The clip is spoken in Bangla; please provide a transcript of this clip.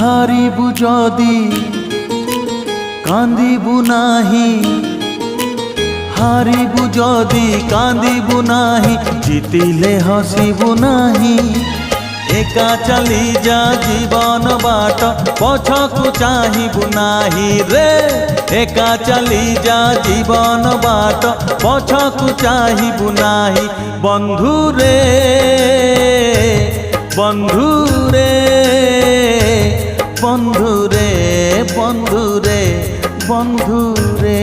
হারিবু যদি কান্দিবু নাহি, হারিবু যদি কান্দিবু নাহি, জিতিলে হসিবু নাহি। একা চালি যা জীবন বাট, পছকু চাহিবু নাহি রে। একা চালি যা জীবন বাট, পছকু চাহিবু নাহি। বন্ধু রে বন্ধু রে বন্ধু রে বন্ধু রে বন্ধু রে।